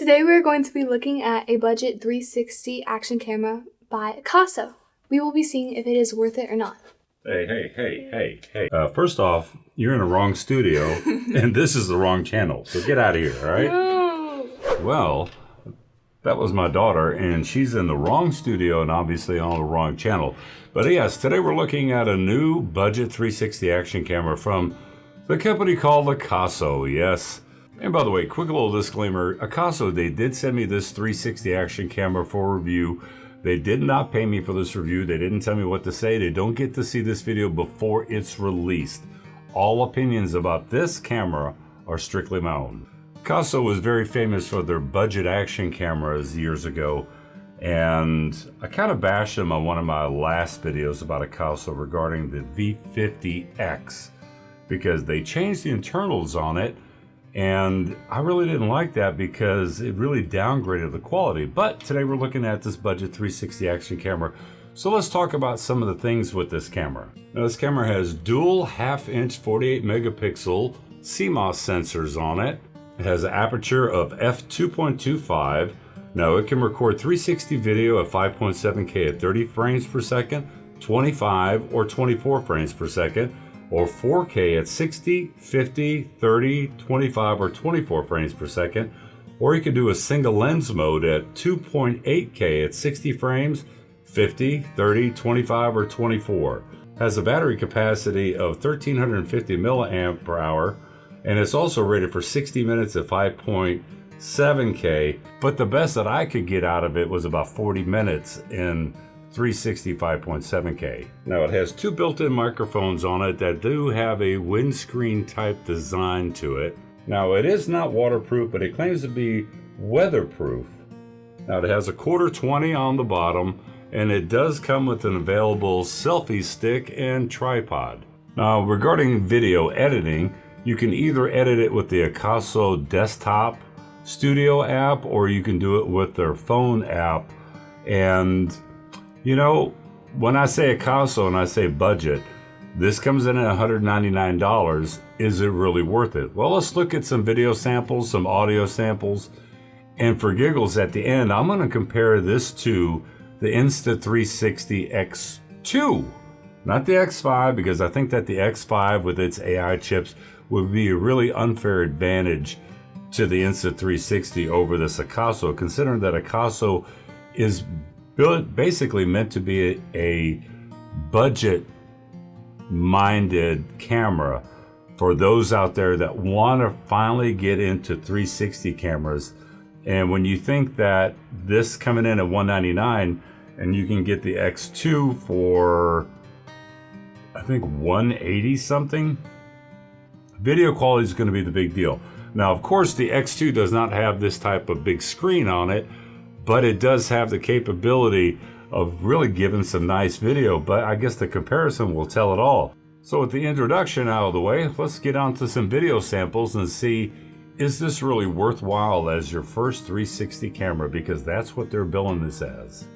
Today we're going to be looking at a budget 360 action camera by Akaso. We will be seeing if it is worth it or not. Hey. First off, you're in the wrong studio and this is the wrong channel, so get out of here, all right? No. Well, that was my daughter and she's in the wrong studio and obviously on the wrong channel. But yes, today we're looking at a new budget 360 action camera from the company called Akaso, yes. And by the way, quick little disclaimer, Akaso, they did send me this 360 action camera for review. They did not pay me for this review. They didn't tell me what to say. They don't get to see this video before it's released. All opinions about this camera are strictly my own. Akaso was very famous for their budget action cameras years ago. And I kind of bashed them on one of my last videos about Akaso regarding the V50X because they changed the internals on it. And I really didn't like that because it really downgraded the quality. But today we're looking at this budget 360 action camera. So let's talk about some of the things with this camera. Now this camera has dual half-inch 48 megapixel CMOS sensors on it. It has an aperture of f2.25. Now it can record 360 video at 5.7K at 30 frames per second, 25 or 24 frames per second, or 4K at 60, 50, 30, 25, or 24 frames per second. Or you could do a single lens mode at 2.8K at 60 frames, 50, 30, 25, or 24. Has a battery capacity of 1350 milliamp per hour, and it's also rated for 60 minutes at 5.7K. But the best that I could get out of it was about 40 minutes in 365.7K. Now it has two built-in microphones on it that do have a windscreen type design to it. Now it is not waterproof, but it claims to be weatherproof. Now it has a 1/4-20 on the bottom, and it does come with an available selfie stick and tripod. Now regarding video editing, you can either edit it with the Akaso desktop studio app, or you can do it with their phone app. And you know, when I say Akaso and I say budget, this comes in at $199. Is it really worth it? Well, let's look at some video samples, some audio samples. And for giggles at the end, I'm going to compare this to the Insta360 X2. Not the X5, because I think that the X5 with its AI chips would be a really unfair advantage to the Insta360 over this Akaso, considering that Akaso is basically meant to be a budget-minded camera for those out there that want to finally get into 360 cameras. And when you think that this coming in at $199 and you can get the X2 for, I think, $180 something, video quality is going to be the big deal. Now, of course, the X2 does not have this type of big screen on it, but it does have the capability of really giving some nice video, but I guess the comparison will tell it all. So with the introduction out of the way, let's get on to some video samples and see, is this really worthwhile as your first 360 camera? Because that's what they're billing this as.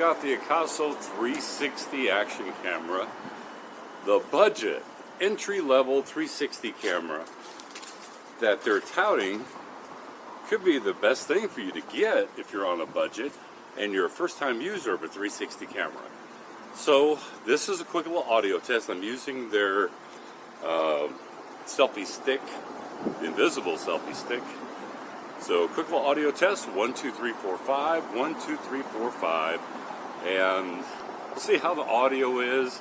got the Akaso 360 action camera, the budget entry-level 360 camera that they're touting could be the best thing for you to get if you're on a budget and you're a first-time user of a 360 camera. So this is a quick little audio test. I'm using their selfie stick, the invisible selfie stick. So quick little audio test, 1, 2, 3, 4, 5, 1, 2, 3, 4, 5, and we'll see how the audio is,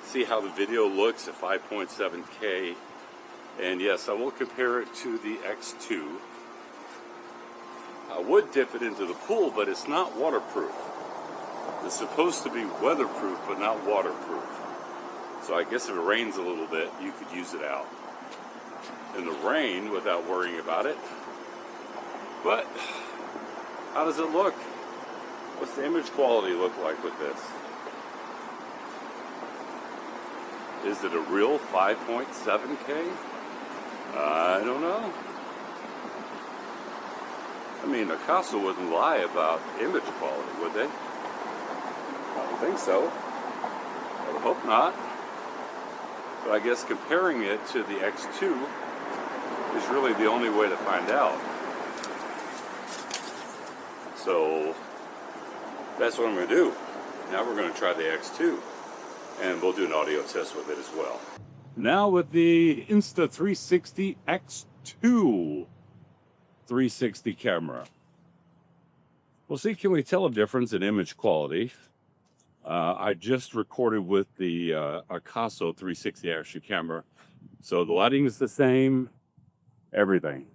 see how the video looks at 5.7K, and yes, I will compare it to the X2. I would dip it into the pool, but it's not waterproof. It's supposed to be weatherproof, but not waterproof. So I guess if it rains a little bit, you could use it out in the rain without worrying about it. But how does it look? What's the image quality look like with this? Is it a real 5.7K? I don't know. I mean, Akaso wouldn't lie about image quality, would they? I don't think so. I would hope not. But I guess comparing it to the X2 is really the only way to find out. So that's what I'm going to do. Now we're going to try the X2, and we'll do an audio test with it as well. Now with the Insta360 X2 360 camera. We'll see, can we tell a difference in image quality? I just recorded with the Akaso 360 action camera, so the lighting is the same, everything.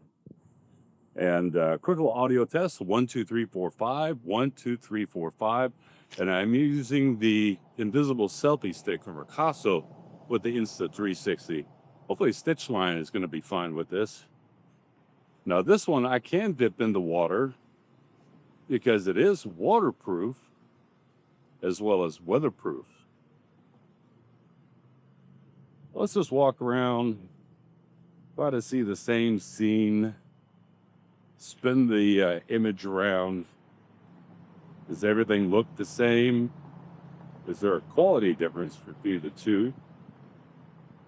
And quick little audio test, 1, 2, 3, 4, 5, 1, 2, 3, 4, 5. And I'm using the invisible selfie stick from Akaso with the Insta360. Hopefully stitch line is going to be fine with this. Now this one I can dip in the water because it is waterproof as well as weatherproof. Let's just walk around, try to see the same scene, spin the image around. Does everything look the same? Is there a quality difference between the two?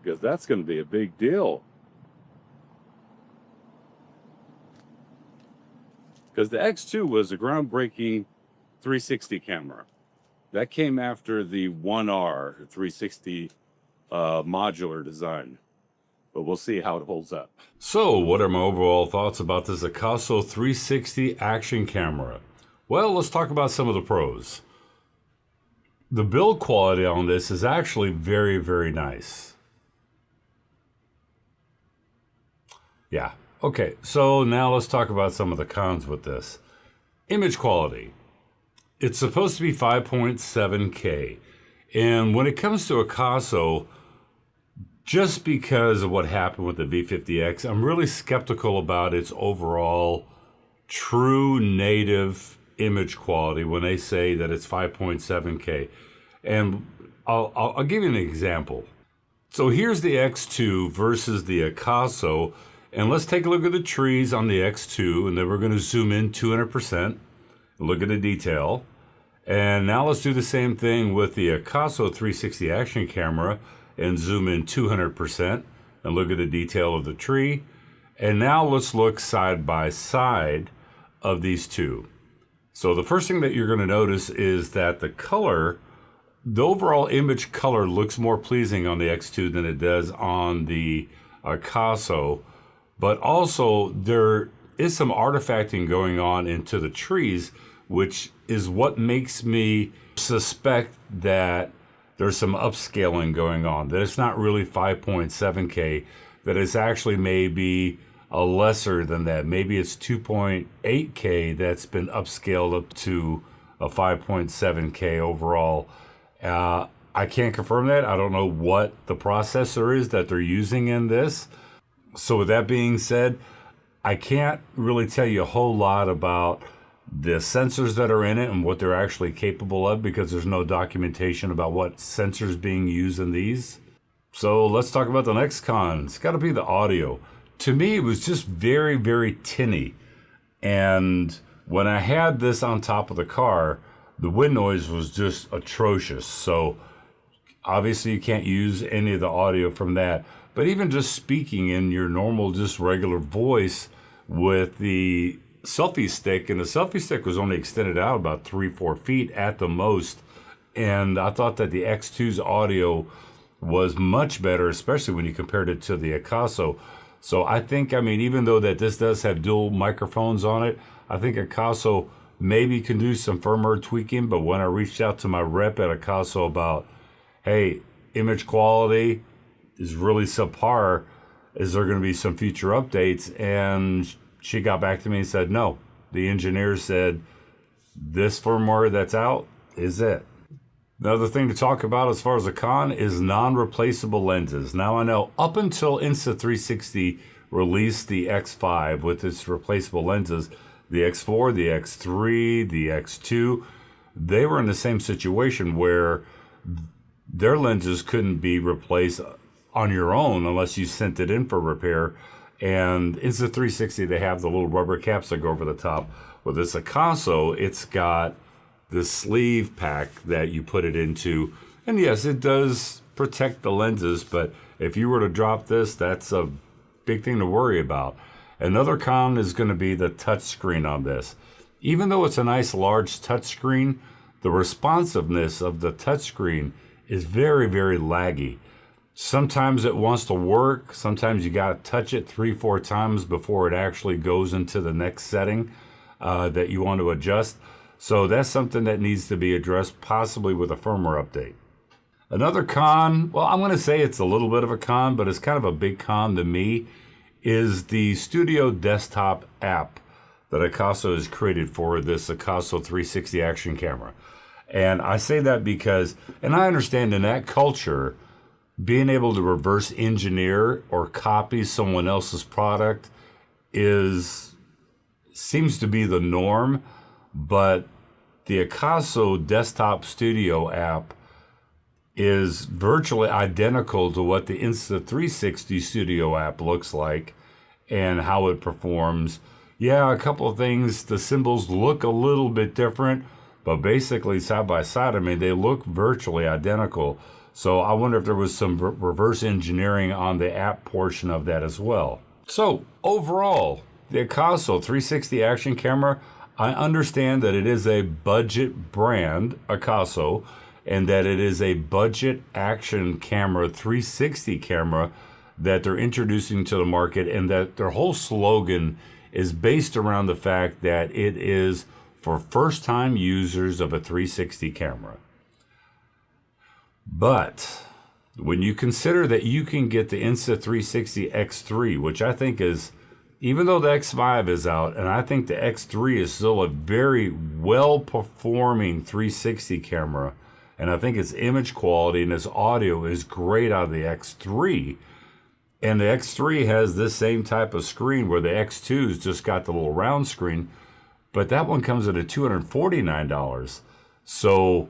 Because that's going to be a big deal. Because the X2 was a groundbreaking 360 camera. That came after the 1R 360 modular design. But we'll see how it holds up. So, what are my overall thoughts about this Akaso 360 action camera? Well, let's talk about some of the pros. The build quality on this is actually very, very nice. Yeah. Okay, so now let's talk about some of the cons with this. Image quality. It's supposed to be 5.7K. And when it comes to Akaso, just because of what happened with the V50X, I'm really skeptical about its overall true native image quality when they say that it's 5.7K. And I'll give you an example. So here's the X2 versus the Akaso. And let's take a look at the trees on the X2, and then we're going to zoom in 200%, look at the detail. And now let's do the same thing with the Akaso 360 action camera and zoom in 200% and look at the detail of the tree. And now let's look side by side of these two. So the first thing that you're going to notice is that the color, the overall image color looks more pleasing on the X2 than it does on the Akaso. But also there is some artifacting going on into the trees, which is what makes me suspect that there's some upscaling going on, that it's not really 5.7K, that it's actually maybe a lesser than that. Maybe it's 2.8K that's been upscaled up to a 5.7K overall. I can't confirm that. I don't know what the processor is that they're using in this. So with that being said, I can't really tell you a whole lot about the sensors that are in it and what they're actually capable of because there's no documentation about what sensors being used in these. So let's talk about the next con. It's got to be the audio. To me, it was just very, very tinny. And when I had this on top of the car, the wind noise was just atrocious. So obviously you can't use any of the audio from that. But even just speaking in your normal, just regular voice with the selfie stick, and the selfie stick was only extended out about 3-4 feet at the most. And I thought that the X2's audio was much better, especially when you compared it to the Akaso. So I think, I mean, even though that this does have dual microphones on it, I think Akaso maybe can do some firmware tweaking. But when I reached out to my rep at Akaso about, hey, image quality is really subpar, is there going to be some future updates? And she got back to me and said, no. The engineer said, this firmware that's out is it. Another thing to talk about as far as a con is non-replaceable lenses. Now I know up until Insta360 released the X5 with its replaceable lenses, the X4, the X3, the X2, they were in the same situation where their lenses couldn't be replaced on your own unless you sent it in for repair. And Insta360, they have the little rubber caps that go over the top. With this Akaso, it's got this sleeve pack that you put it into. And yes, it does protect the lenses, but if you were to drop this, that's a big thing to worry about. Another con is going to be the touch screen on this. Even though it's a nice large touch screen, the responsiveness of the touch screen is very, very laggy. Sometimes it wants to work. Sometimes you got to touch it 3-4 times before it actually goes into the next setting that you want to adjust. So that's something that needs to be addressed, possibly with a firmware update. Another con, well, I'm going to say it's a little bit of a con, but it's kind of a big con to me, is the Studio desktop app that Akaso has created for this Akaso 360 action camera. And I say that because, and I understand in that culture, being able to reverse engineer or copy someone else's product seems to be the norm, but the Akaso desktop studio app is virtually identical to what the Insta360 studio app looks like and how it performs. Yeah, a couple of things, the symbols look a little bit different, but basically side by side, I mean, they look virtually identical. So I wonder if there was some reverse engineering on the app portion of that as well. So overall, the Akaso 360 action camera, I understand that it is a budget brand, Akaso, and that it is a budget action camera, 360 camera that they're introducing to the market, and that their whole slogan is based around the fact that it is for first-time users of a 360 camera. But when you consider that you can get the Insta360 X3, which I think is, even though the X5 is out, and I think the X3 is still a very well-performing 360 camera, and I think its image quality and its audio is great out of the X3, and the X3 has this same type of screen where the X2's just got the little round screen, but that one comes at $249. So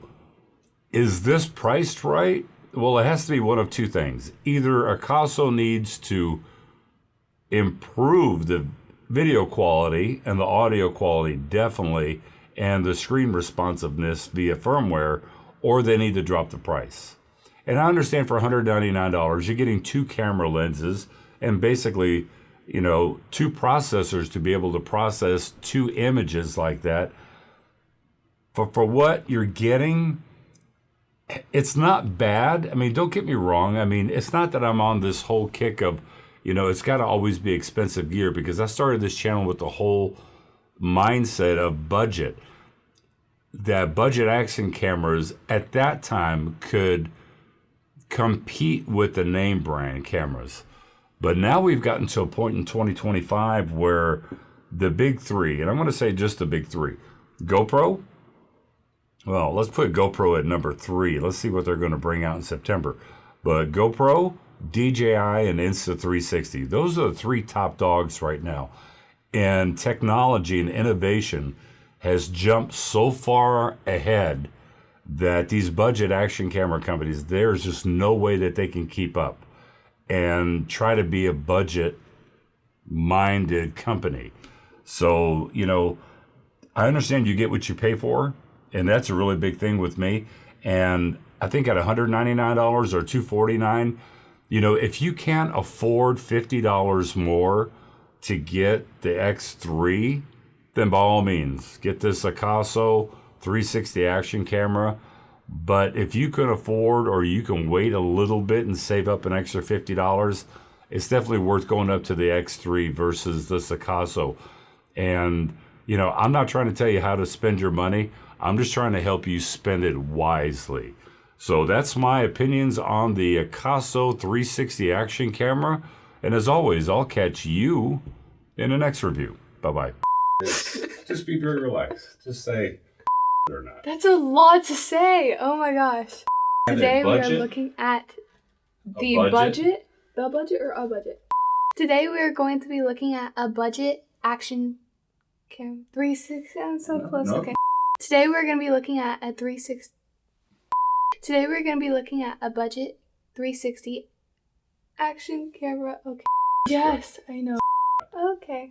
is this priced right? Well, it has to be one of two things. Either Akaso needs to improve the video quality and the audio quality definitely, and the screen responsiveness via firmware, or they need to drop the price. And I understand for $199, you're getting 2 camera lenses and basically, you know, 2 processors to be able to process 2 images like that. For what you're getting, it's not bad. I mean, don't get me wrong. I mean, it's not that I'm on this whole kick of, you know, it's got to always be expensive gear, because I started this channel with the whole mindset of budget. That budget action cameras at that time could compete with the name brand cameras. But now we've gotten to a point in 2025 where the big 3, and I'm going to say just the big 3, GoPro. Well, let's put GoPro at number 3. Let's see what they're going to bring out in September. But GoPro, DJI, and Insta360. Those are the 3 top dogs right now. And technology and innovation has jumped so far ahead that these budget action camera companies, there's just no way that they can keep up and try to be a budget-minded company. So, you know, I understand you get what you pay for. And that's a really big thing with me. And I think at $199 or $249, you know, if you can't afford $50 more to get the X3, then by all means, get this Akaso 360 action camera. But if you can afford, or you can wait a little bit and save up an extra $50, it's definitely worth going up to the X3 versus this Akaso. And, you know, I'm not trying to tell you how to spend your money. I'm just trying to help you spend it wisely. So that's my opinions on the Akaso 360 action camera. And as always, I'll catch you in the next review. Bye-bye. Just be very relaxed. Just say or not. That's a lot to say. Oh my gosh. And Today we are budget? looking at the budget? budget. The budget or a budget? Today we are going to be looking at a budget action camera. 360. I'm so close. no. Okay. Today we're going to be looking at a 360. Today we're going to be looking at a budget 360 action camera. Okay. Yes, I know. Okay.